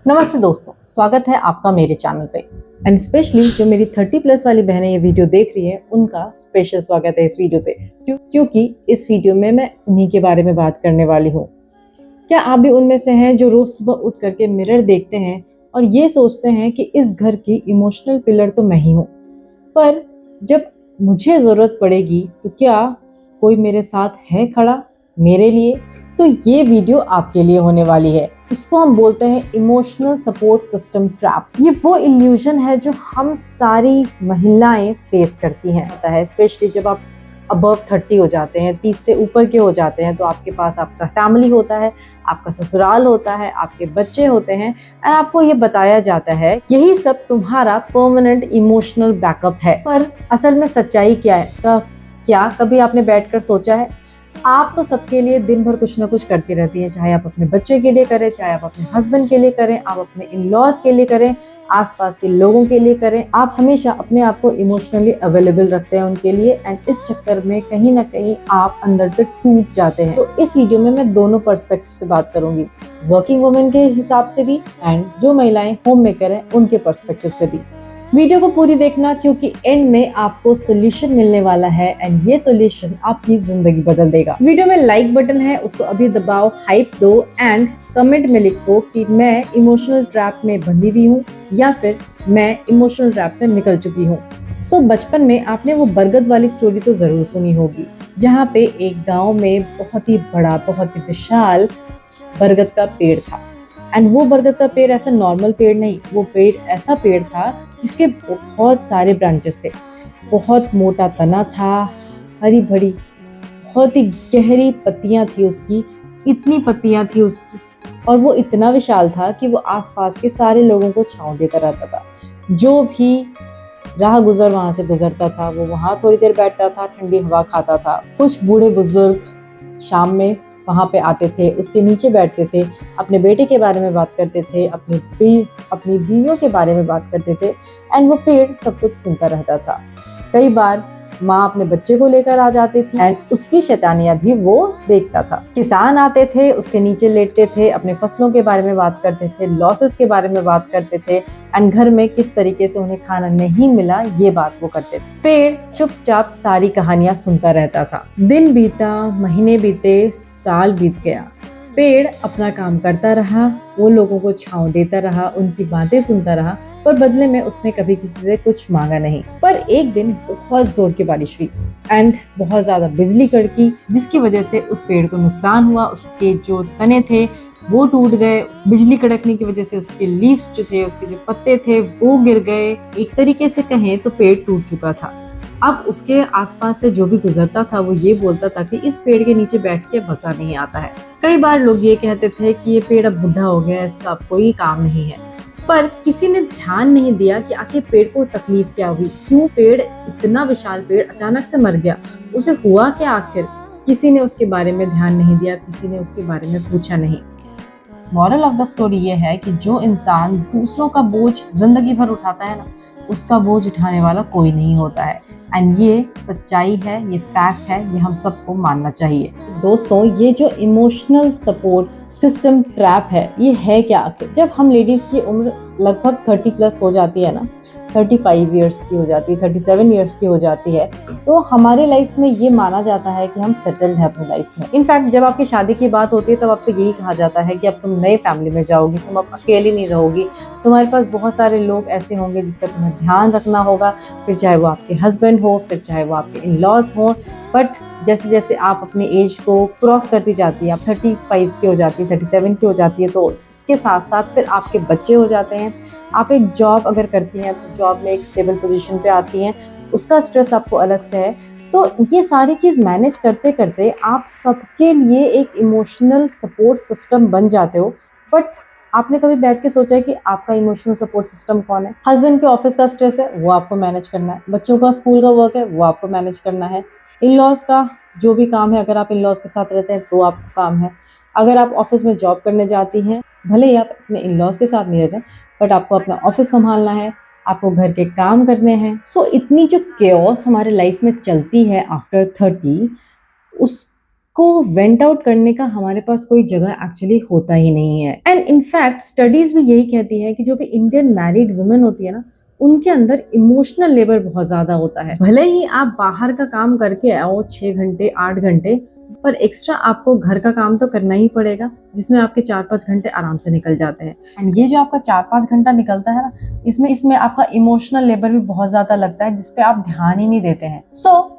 नमस्ते दोस्तों, स्वागत है आपका मेरे चैनल पे। एंड स्पेशली जो मेरी 30+ वाली बहनें ये वीडियो देख रही हैं, उनका स्पेशल स्वागत है इस वीडियो पे। क्योंकि इस वीडियो में मैं उन्हीं के बारे में बात करने वाली हूँ। क्या आप भी उनमें से हैं जो रोज सुबह उठ करके मिरर देखते हैं और ये सोचते हैं कि इस घर की इमोशनल पिलर तो मैं ही हूँ, पर जब मुझे ज़रूरत पड़ेगी तो क्या कोई मेरे साथ है खड़ा मेरे लिए? तो ये वीडियो आपके लिए होने वाली है। इसको हम बोलते हैं इमोशनल सपोर्ट सिस्टम ट्रैप। ये वो इल्यूजन है जो हम सारी महिलाएं फेस करती हैं, स्पेशली जब आप अबव 30 हो जाते हैं, 30 से ऊपर के हो जाते हैं, तो आपके पास आपका फैमिली होता है, आपका ससुराल होता है, आपके बच्चे होते हैं, और आपको ये बताया जाता है यही सब तुम्हारा परमानेंट इमोशनल बैकअप है। पर असल में सच्चाई क्या है? क्या कभी आपने बैठकर सोचा है? आप तो सबके लिए दिन भर कुछ ना कुछ करती रहती हैं, चाहे आप अपने बच्चे के लिए करें, चाहे आप अपने हस्बैंड के लिए करें, आप अपने इन-लॉज के लिए करें, आसपास के लोगों के लिए करें। आप हमेशा अपने आप को इमोशनली अवेलेबल रखते हैं उनके लिए, एंड इस चक्कर में कहीं ना कहीं आप अंदर से टूट जाते हैं। तो इस वीडियो में मैं दोनों पर्सपेक्टिव से बात करूंगी, वर्किंग वुमेन के हिसाब से भी एंड जो महिलाएं होम मेकर हैं उनके पर्सपेक्टिव से भी। वीडियो को पूरी देखना, क्योंकि एंड में आपको सोल्यूशन मिलने वाला है एंड ये सोल्यूशन आपकी जिंदगी बदल देगा। वीडियो में लाइक बटन है, उसको अभी दबाओ, हाइप दो एंड कमेंट में लिखो कि मैं इमोशनल ट्रैप में बंधी हुई हूँ या फिर मैं इमोशनल ट्रैप से निकल चुकी हूँ। सो बचपन में आपने वो बरगद वाली स्टोरी तो जरूर सुनी होगी, जहाँ पे एक गाँव में बहुत ही बड़ा, बहुत ही विशाल बरगद का पेड़ था। एंड वो बरगद का पेड़ ऐसा नॉर्मल पेड़ नहीं, वो पेड़ ऐसा पेड़ था जिसके बहुत सारे ब्रांचेस थे, बहुत मोटा तना था, हरी भरी, बहुत ही गहरी पत्तियां थी उसकी, इतनी पत्तियां थी उसकी, और वो इतना विशाल था कि वो आसपास के सारे लोगों को छांव देता रहता था। जो भी राह गुजर वहां से गुजरता था, वो वहां थोड़ी देर बैठता था, ठंडी हवा खाता था। कुछ बूढ़े बुजुर्ग शाम में वहाँ पे आते थे, उसके नीचे बैठते थे, अपने बेटे के बारे में बात करते थे, अपनी बीवियों के बारे में बात करते थे, एंड वो पेड़ सब कुछ सुनता रहता था। कई बार माँ अपने बच्चे को लेकर आ जाती थी एंड उसकी शैतानियां भी वो देखता था। किसान आते थे, उसके नीचे लेटते थे, अपने फसलों के बारे में बात करते थे, लॉसेस के बारे में बात करते थे, एंड घर में किस तरीके से उन्हें खाना नहीं मिला ये बात वो करते थे। पेड़ चुपचाप सारी कहानियां सुनता रहता था। दिन बीता, महीने बीते, साल बीत गया। पेड़ अपना काम करता रहा, वो लोगों को छांव देता रहा, उनकी बातें सुनता रहा, पर बदले में उसने कभी किसी से कुछ मांगा नहीं। पर एक दिन बहुत जोर की बारिश हुई एंड बहुत ज्यादा बिजली कड़की, जिसकी वजह से उस पेड़ को नुकसान हुआ। उसके जो तने थे वो टूट गए, बिजली कड़कने की वजह से उसके लीव्स जो थे, उसके जो पत्ते थे वो गिर गए। एक तरीके से कहें तो पेड़ टूट चुका था। अब उसके आसपास से जो भी गुजरता था वो ये बोलता था कि इस पेड़ के नीचे बैठ के मजा नहीं आता है। कई बार लोग ये कहते थे कि ये पेड़ अब बुढ़ा हो गया, इसका अब कोई काम नहीं है, पर किसी ने ध्यान नहीं दिया कि आखिर पेड़ को तकलीफ क्या हुई, क्यों पेड़, इतना विशाल पेड़ अचानक से मर गया, उसे हुआ क्या आखिर? किसी ने उसके बारे में ध्यान नहीं दिया, किसी ने उसके बारे में पूछा नहीं। मॉरल ऑफ द स्टोरी ये है कि जो इंसान दूसरों का बोझ जिंदगी भर उठाता है ना, उसका बोझ उठाने वाला कोई नहीं होता है। एंड ये सच्चाई है, ये फैक्ट है, ये हम सबको मानना चाहिए। दोस्तों, ये जो इमोशनल सपोर्ट सिस्टम ट्रैप है, ये है क्या? जब हम लेडीज की उम्र लगभग 30+ हो जाती है ना, 35 ईयर्स की हो जाती है, 37 ईयर्स की हो जाती है, तो हमारे लाइफ में ये माना जाता है कि हम सेटल्ड हैं अपनी लाइफ में। इनफैक्ट जब आपकी शादी की बात होती है तब आपसे यही कहा जाता है कि अब तुम नए फैमिली में जाओगी, तुम अब अकेली नहीं रहोगी, तुम्हारे पास बहुत सारे लोग ऐसे होंगे जिसका तुम्हें ध्यान रखना होगा, फिर चाहे वो आपके हस्बैंड हो, फिर चाहे वो आपके इन-लॉज हो। बट जैसे जैसे आप अपनी एज को क्रॉस करती जाती है, आप 35 की हो जाती है, 37 की हो जाती है, तो इसके साथ साथ फिर आपके बच्चे हो जाते हैं। आप एक जॉब अगर करती हैं तो जॉब में एक स्टेबल पोजीशन पे आती हैं, उसका स्ट्रेस आपको अलग से है। तो ये सारी चीज़ मैनेज करते करते आप सबके लिए एक इमोशनल सपोर्ट सिस्टम बन जाते हो। बट आपने कभी बैठ के सोचा है कि आपका इमोशनल सपोर्ट सिस्टम कौन है? हस्बैंड के ऑफिस का स्ट्रेस है, वो आपको मैनेज करना है, बच्चों का स्कूल का वर्क है, वो आपको मैनेज करना है, इन-लॉज का जो भी काम है, अगर आप इन-लॉज के साथ रहते हैं तो आपको काम है, अगर आप ऑफिस में जॉब करने जाती हैं, भले ही आप अपने इन-लॉज के साथ नहीं रह रहे, बट आपको अपना ऑफिस संभालना है, आपको घर के काम करने हैं। सो इतनी जो केओस हमारे लाइफ में चलती है आफ्टर 30, उस को वेंट आउट करने का हमारे पास कोई जगह एक्चुअली होता ही नहीं है। एंड इनफैक्ट स्टडीज भी यही कहती है कि जो भी इंडियन मैरिड वुमेन होती है ना, उनके अंदर इमोशनल लेबर बहुत ज्यादा होता है। भले ही आप बाहर का काम करके आओ 6 घंटे 8 घंटे, पर एक्स्ट्रा आपको घर का काम तो करना ही पड़ेगा, जिसमें आपके 4-5 घंटे आराम से निकल जाते हैं। एंड ये जो आपका 4-5 घंटा निकलता है ना, इसमें आपका इमोशनल लेबर भी बहुत ज्यादा लगता है, जिसपे आप ध्यान ही नहीं देते हैं।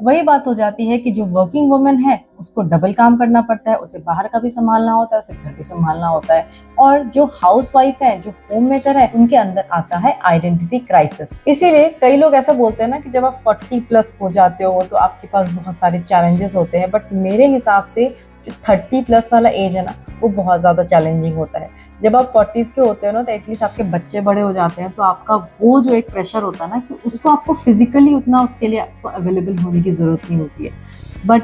वही बात हो जाती है कि जो वर्किंग वुमेन है उसको डबल काम करना पड़ता है, उसे बाहर का भी संभालना होता है, उसे घर भी संभालना होता है। और जो हाउसवाइफ है, जो होम मेकर है, उनके अंदर आता है आइडेंटिटी क्राइसिस। इसीलिए कई लोग ऐसा बोलते हैं ना कि जब आप 40+ हो जाते हो तो आपके पास बहुत सारे चैलेंजेस होते हैं, बट मेरे हिसाब से जो 30+ वाला एज है ना, वो बहुत ज्यादा चैलेंजिंग होता है। जब आप 40s के होते हो ना, तो एटलीस्ट आपके बच्चे बड़े हो जाते हैं, तो आपका वो जो एक प्रेशर होता है ना, कि उसको आपको फिजिकली उतना उसके लिए आपको अवेलेबल होने की जरूरत नहीं होती है। बट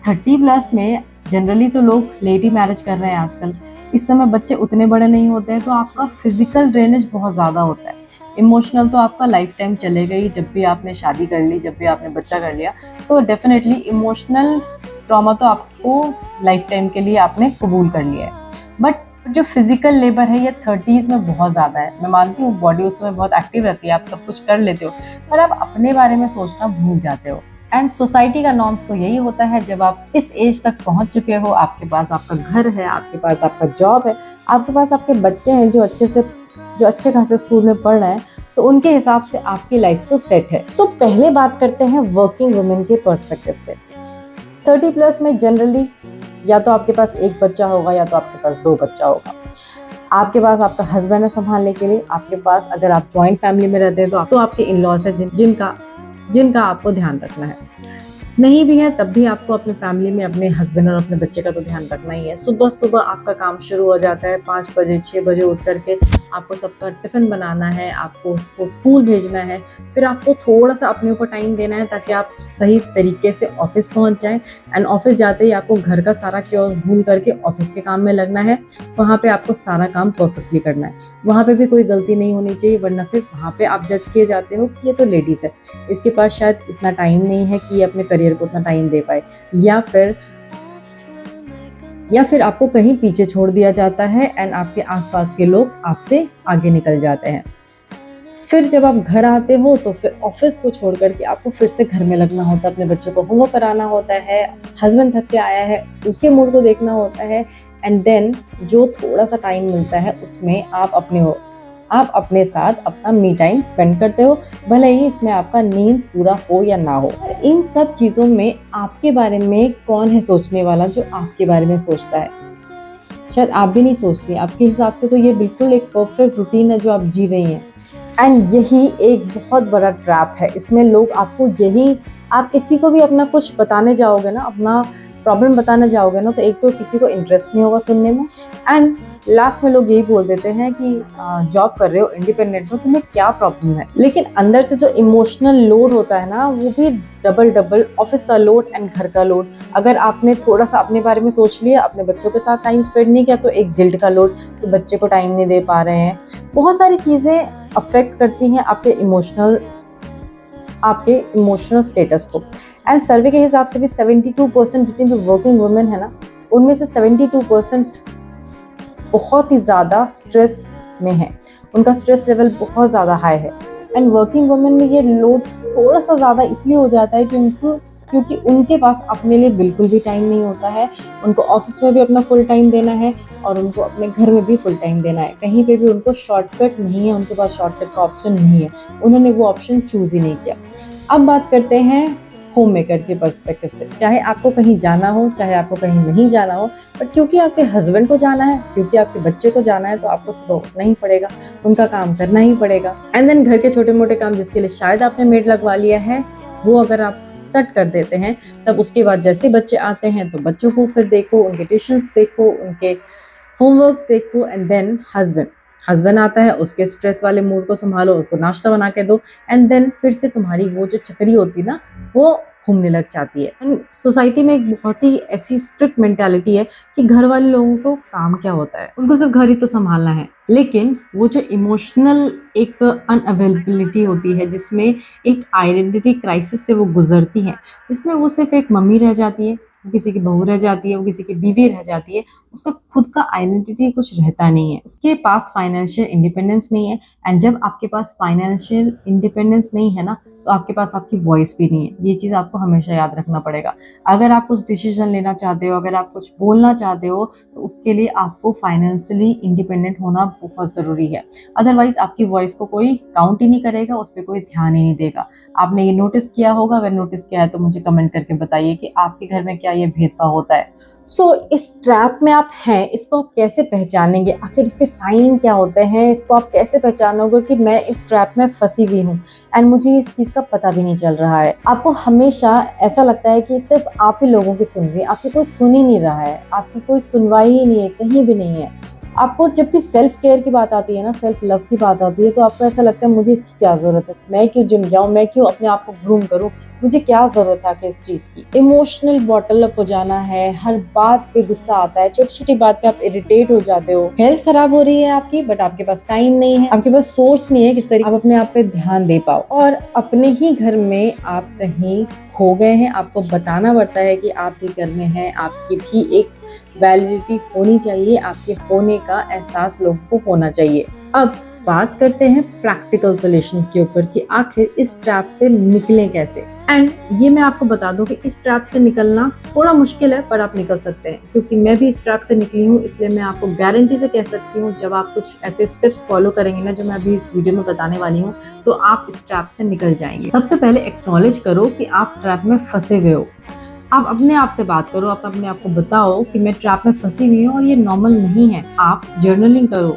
30+ में जनरली तो लोग लेट ही मैरिज कर रहे हैं आजकल। इस समय बच्चे उतने बड़े नहीं होते हैं, तो आपका फिजिकल ड्रेनेज बहुत ज़्यादा होता है। इमोशनल तो आपका लाइफ टाइम चलेगा ही। जब भी आपने शादी कर ली, जब भी आपने बच्चा कर लिया, तो डेफिनेटली इमोशनल ट्रॉमा तो आपको लाइफ टाइम के लिए आपने कबूल कर लिया है। बट जो फिजिकल लेबर है, ये 30s में बहुत ज़्यादा है। मैं मानती हूँ बॉडी उस समय बहुत एक्टिव रहती है, आप सब कुछ कर लेते हो, पर आप अपने बारे में सोचना भूल जाते हो। एंड सोसाइटी का नॉर्म्स तो यही होता है, जब आप इस एज तक पहुंच चुके हो, आपके पास आपका घर है, आपके पास आपका जॉब है, आपके पास आपके बच्चे हैं जो अच्छे खासे स्कूल में पढ़ रहे हैं, तो उनके हिसाब से आपकी लाइफ तो सेट है। पहले बात करते हैं वर्किंग वुमेन के पर्सपेक्टिव से। 30+ में जनरली या तो आपके पास एक बच्चा होगा या तो आपके पास 2 बच्चा होगा। आपके पास आपका हस्बैंड है संभालने के लिए, आपके पास अगर आप जॉइंट फैमिली में रहते हैं तो आपके इन-लॉज है जिनका आपको ध्यान रखना है। नहीं भी है तब भी आपको अपने फैमिली में अपने हस्बैंड और अपने बच्चे का तो ध्यान रखना ही है। सुबह आपका काम शुरू हो जाता है 5 बजे 6 बजे उठ करके। आपको सबका टिफिन बनाना है, आपको उसको स्कूल भेजना है, फिर आपको थोड़ा सा अपने ऊपर टाइम देना है ताकि आप सही तरीके से ऑफिस पहुंच जाएं। एंड ऑफिस जाते ही आपको घर का सारा क्योस भूल करके ऑफिस के काम में लगना है। वहाँ पे आपको सारा काम परफेक्टली करना है, वहाँ पे भी कोई गलती नहीं होनी चाहिए, वरना फिर वहाँ पे आप जज किए जाते हो कि ये तो लेडीज है, इसके पास शायद इतना टाइम नहीं है कि ये अपने करियर को उतना टाइम दे पाए, या फिर आपको कहीं पीछे छोड़ दिया जाता है एंड आपके आसपास के लोग आपसे आगे निकल जाते हैं। फिर जब आप घर आते हो तो फिर ऑफिस को छोड़ करके आपको फिर से घर में लगना होता है, अपने बच्चों को होमवर्क कराना होता है, हस्बैंड थक के आया है उसके मूड को देखना होता है। एंड देन जो थोड़ा सा टाइम मिलता है उसमें आप अपने साथ अपना मी टाइम स्पेंड करते हो, भले ही इसमें आपका नींद पूरा हो या ना हो। इन सब चीज़ों में आपके बारे में कौन है सोचने वाला, जो आपके बारे में सोचता है? शायद आप भी नहीं सोचती। आपके हिसाब से तो ये बिल्कुल एक परफेक्ट रूटीन है जो आप जी रही हैं। एंड यही एक बहुत बड़ा ट्रैप है। इसमें लोग आपको आप किसी को भी अपना कुछ बताने जाओगे ना, अपना प्रॉब्लम बताने जाओगे ना, तो एक तो किसी को इंटरेस्ट नहीं होगा सुनने में, एंड लास्ट में लोग यही बोल देते हैं कि जॉब कर रहे हो, इंडिपेंडेंट हो, तुम्हें क्या प्रॉब्लम है। लेकिन अंदर से जो इमोशनल लोड होता है ना, वो भी डबल ऑफिस का लोड एंड घर का लोड। अगर आपने थोड़ा सा अपने बारे में सोच लिया, अपने बच्चों के साथ टाइम स्पेंड नहीं किया, तो एक गिल्ट का लोड कि बच्चे को टाइम नहीं दे पा रहे हैं। बहुत सारी चीज़ें अफेक्ट करती हैं आपके इमोशनल स्टेटस को। एंड सर्वे के हिसाब से भी 72% जितनी भी वर्किंग वुमेन है ना, उनमें से 72% बहुत ही ज़्यादा स्ट्रेस में है। उनका स्ट्रेस लेवल बहुत ज़्यादा हाई है। एंड वर्किंग वुमेन में ये लोड थोड़ा सा ज़्यादा इसलिए हो जाता है क्योंकि उनके पास अपने लिए बिल्कुल भी टाइम नहीं होता है। उनको ऑफिस में भी अपना फुल टाइम देना है और उनको अपने घर में भी फुल टाइम देना है। कहीं पे भी उनको शॉर्टकट नहीं है, उनके पास शॉर्टकट का ऑप्शन नहीं है, उन्होंने वो ऑप्शन चूज़ ही नहीं किया। अब बात करते हैं होम मेकर के पर्सपेक्टिव से। चाहे आपको कहीं जाना हो, चाहे आपको कहीं नहीं जाना हो, बट क्योंकि आपके हस्बैंड को जाना है, क्योंकि आपके बच्चे को जाना है, तो आपको सुबह उठना ही पड़ेगा, उनका काम करना ही पड़ेगा। एंड देन घर के छोटे मोटे काम जिसके लिए शायद आपने मेड लगवा लिया है, वो अगर आप कट कर देते हैं, तब उसके बाद जैसे बच्चे आते हैं तो बच्चों को फिर देखो, उनके ट्यूशन्स देखो, उनके होमवर्क्स देखो। एंड देन हस्बैंड आता है, उसके स्ट्रेस वाले मूड को संभालो, उसको नाश्ता बना के दो। एंड देन फिर से तुम्हारी वो जो चक्री होती है ना, वो घूमने लग जाती है। एंड सोसाइटी में एक बहुत ही ऐसी स्ट्रिक्ट मेंटालिटी है कि घर वाले लोगों को काम क्या होता है, उनको सिर्फ घर ही तो संभालना है। लेकिन वो जो इमोशनल एक अनअवेलेबिलिटी होती है, जिसमें एक आइडेंटिटी क्राइसिस से वो गुजरती है, जिसमें वो सिर्फ एक मम्मी रह जाती है, वो किसी की बहू रह जाती है, वो किसी की बीवी रह जाती है, उसका खुद का आइडेंटिटी कुछ रहता नहीं है, उसके पास फाइनेंशियल इंडिपेंडेंस नहीं है। एंड जब आपके पास फाइनेंशियल इंडिपेंडेंस नहीं है ना, तो आपके पास आपकी वॉइस भी नहीं है। ये चीज़ आपको हमेशा याद रखना पड़ेगा। अगर आप कुछ डिसीजन लेना चाहते हो, अगर आप कुछ बोलना चाहते हो, तो उसके लिए आपको फाइनेंशियली इंडिपेंडेंट होना बहुत ज़रूरी है। अदरवाइज आपकी वॉइस को कोई काउंट ही नहीं करेगा, उस पर कोई ध्यान ही नहीं देगा। आपने ये नोटिस किया होगा, अगर नोटिस किया है तो मुझे कमेंट करके बताइए कि आपके घर में क्या ये भेदभाव होता है। इस ट्रैप में आप हैं, इसको आप कैसे पहचानेंगे? आखिर इसके साइन क्या होते हैं? इसको आप कैसे पहचानोगे कि मैं इस ट्रैप में फंसी हुई हूँ एंड मुझे इस चीज़ का पता भी नहीं चल रहा है? आपको हमेशा ऐसा लगता है कि सिर्फ आप ही लोगों की सुन रही है, आपकी कोई सुन ही नहीं रहा है, आपकी कोई सुनवाई ही नहीं है, कहीं भी नहीं है। आपको जब भी सेल्फ केयर की बात आती है ना, सेल्फ लव की बात आती है, तो आपको ऐसा लगता है मुझे इसकी क्या ज़रूरत है, मैं क्यों जिम जाऊँ, मैं क्यों अपने आप को ग्रूम करूँ, मुझे क्या ज़रूरत है कि इस चीज़ की। इमोशनल बॉटल अप हो जाना है, हर बात पे गुस्सा आता है, छोटी छोटी बात पे आप इरिटेट हो जाते हो। हेल्थ खराब हो रही है आपकी, बट आपके पास टाइम नहीं है, आपके पास सोर्स नहीं है किस तरीके आप अपने आप पे ध्यान दे पाओ। और अपने ही घर में आप कहीं खो गए हैं, आपको बताना पड़ता है कि आप भी घर में हैं, आपकी भी एक वैलिडिटी होनी चाहिए, आपके होने का एहसास लोगों को होना चाहिए। अब बात करते हैं प्रैक्टिकल सॉल्यूशंस के ऊपर कि आखिर इस ट्रैप से निकलें कैसे। एंड ये मैं आपको बता दूं कि इस ट्रैप से निकलना थोड़ा मुश्किल है, पर आप निकल सकते हैं, क्योंकि मैं भी इस ट्रैप से निकली हूँ। इसलिए मैं आपको गारंटी से कह सकती हूँ, जब आप कुछ ऐसे स्टेप्स फॉलो करेंगे ना, जो मैं अभी इस वीडियो में बताने वाली हूँ, तो आप इस ट्रैप से निकल जाएंगे। सबसे पहले एक्नॉलेज करो कि आप ट्रैप में फंसे हुए हो। आप अपने आप से बात करो, आप अपने आप को बताओ कि मैं ट्रैप में फंसी हुई हूँ और ये नॉर्मल नहीं है। आप जर्नलिंग करो,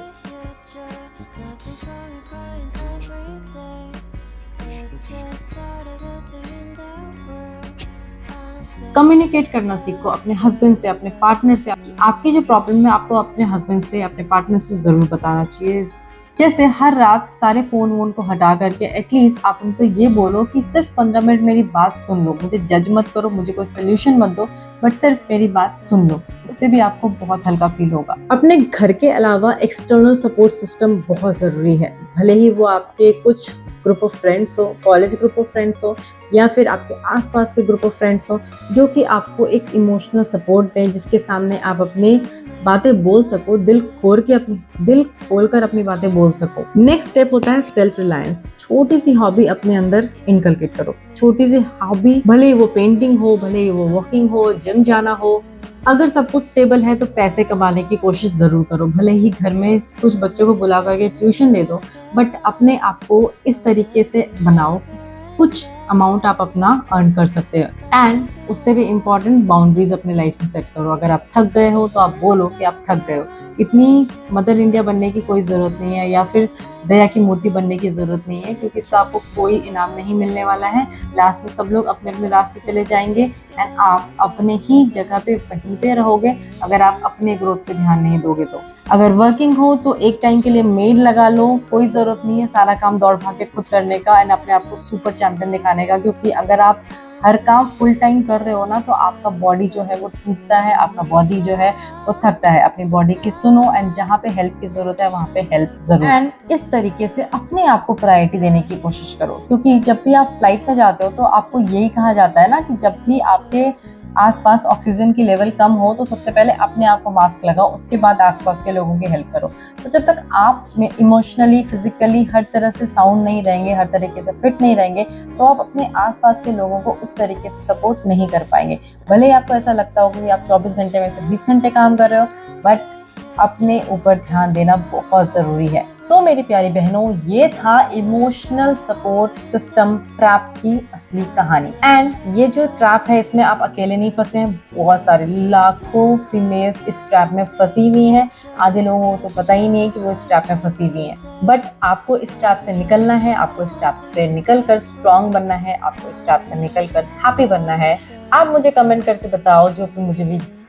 कम्युनिकेट करना सीखो अपने हस्बैंड से, अपने पार्टनर से। आपकी जो प्रॉब्लम है आपको अपने हस्बैंड से, अपने पार्टनर से जरूर बताना चाहिए। जैसे हर रात सारे फोन वोन को हटा करके एटलीस्ट आप उनसे ये बोलो कि सिर्फ 15 मिनट मेरी बात सुन लो, मुझे जज मत करो, मुझे कोई सोल्यूशन मत दो, बट सिर्फ मेरी बात सुन लो। उससे भी आपको बहुत हल्का फील होगा। अपने घर के अलावा एक्सटर्नल सपोर्ट सिस्टम बहुत ज़रूरी है, भले ही वो आपके कुछ ग्रुप ऑफ फ्रेंड्स हो, कॉलेज ग्रुप ऑफ फ्रेंड्स हो, या फिर आपके आसपास के ग्रुप ऑफ फ्रेंड्स हो, जो कि आपको एक इमोशनल सपोर्ट दें, जिसके सामने आप अपनी बातें बोल सको, दिल खोलकर अपनी बातें बोल सको। नेक्स्ट स्टेप होता है सेल्फ रिलायंस। छोटी सी हॉबी अपने अंदर इनकलकेट करो। छोटी सी हॉबी, भले ही वो पेंटिंग हो, भले ही वो वॉकिंग हो, जिम जाना हो। अगर सब कुछ स्टेबल है तो पैसे कमाने की कोशिश जरूर करो, भले ही घर में कुछ बच्चों को बुला करके ट्यूशन दे दो, बट अपने आप को इस तरीके से बनाओ कि कुछ अमाउंट आप अपना अर्न कर सकते हो। एंड उससे भी इम्पॉर्टेंट, बाउंड्रीज अपने लाइफ में सेट करो। अगर आप थक गए हो तो आप बोलो कि आप थक गए हो। इतनी मदर इंडिया बनने की कोई ज़रूरत नहीं है, या फिर दया की मूर्ति बनने की ज़रूरत नहीं है, क्योंकि इसका आपको कोई इनाम नहीं मिलने वाला है। लास्ट में सब लोग अपने अपने रास्ते चले जाएंगे एंड आप अपने ही जगह पे वहीं पे रहोगे, अगर आप अपने ग्रोथ पे ध्यान नहीं दोगे तो। अगर वर्किंग हो तो एक टाइम के लिए मेड लगा लो, कोई ज़रूरत नहीं है सारा काम दौड़ भाग के खुद करने का एंड अपने आप को सुपर चैंपियन दिखाने का, क्योंकि अगर आप हर काम फुल टाइम कर रहे हो ना, तो आपका बॉडी जो है वो टूटता है, आपका बॉडी जो है वो थकता है। अपनी बॉडी की सुनो एंड जहाँ पे हेल्प की जरूरत है वहाँ पे हेल्प जरूर। एंड इस तरीके से अपने आप को प्रायोरिटी देने की कोशिश करो, क्योंकि जब भी आप फ्लाइट में जाते हो तो आपको यही कहा जाता है ना कि जब भी आपके आसपास ऑक्सीजन की लेवल कम हो तो सबसे पहले अपने आप को मास्क लगाओ, उसके बाद आसपास के लोगों की हेल्प करो। तो जब तक आप में इमोशनली, फिजिकली हर तरह से साउंड नहीं रहेंगे, हर तरीके से फिट नहीं रहेंगे, तो आप अपने आसपास के लोगों को उस तरीके से सपोर्ट नहीं कर पाएंगे। भले ही आपको ऐसा लगता हो कि आप 24 घंटे में से 20 घंटे काम कर रहे हो, बट अपने ऊपर ध्यान देना बहुत ज़रूरी है। तो मेरी प्यारी बहनों, ये था इमोशनल सपोर्ट सिस्टम ट्रैप की असली कहानी। एंड ये जो ट्रैप है, इसमें आप अकेले नहीं फंसे हैं, बहुत सारे लाखों फीमेल्स इस ट्रैप में फंसी हुई हैं। आधे लोगों को तो पता ही नहीं है कि वो इस ट्रैप में फंसी हुई हैं, बट आपको इस ट्रैप से निकलना है, आपको इस ट्रैप से निकलकर स्ट्रांग बनना है, आपको इस ट्रैप से निकलकर हैप्पी बनना है। आप मुझे कमेंट करके बताओ,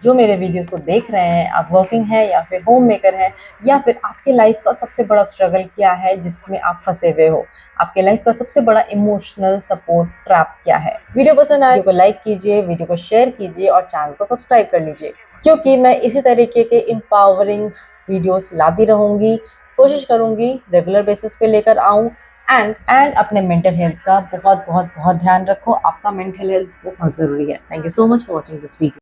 जो मेरे वीडियोस को देख रहे हैं, आप वर्किंग है या फिर होम मेकर है, या फिर आपके लाइफ का सबसे बड़ा स्ट्रगल क्या है जिसमें आप फंसे हुए हो, आपके लाइफ का सबसे बड़ा इमोशनल सपोर्ट ट्रैप क्या है। वीडियो पसंद आए तो लाइक कीजिए, वीडियो को शेयर कीजिए और चैनल को सब्सक्राइब कर लीजिए, क्योंकि मैं इसी तरीके के एम्पावरिंग वीडियोस लाती रहूंगी। कोशिश करूंगी रेगुलर बेसिस पे लेकर आऊं। एंड अपने मेंटल हेल्थ का बहुत बहुत बहुत ध्यान रखो। आपका मेंटल हेल्थ बहुत ज़रूरी है। Thank you so much for watching this video.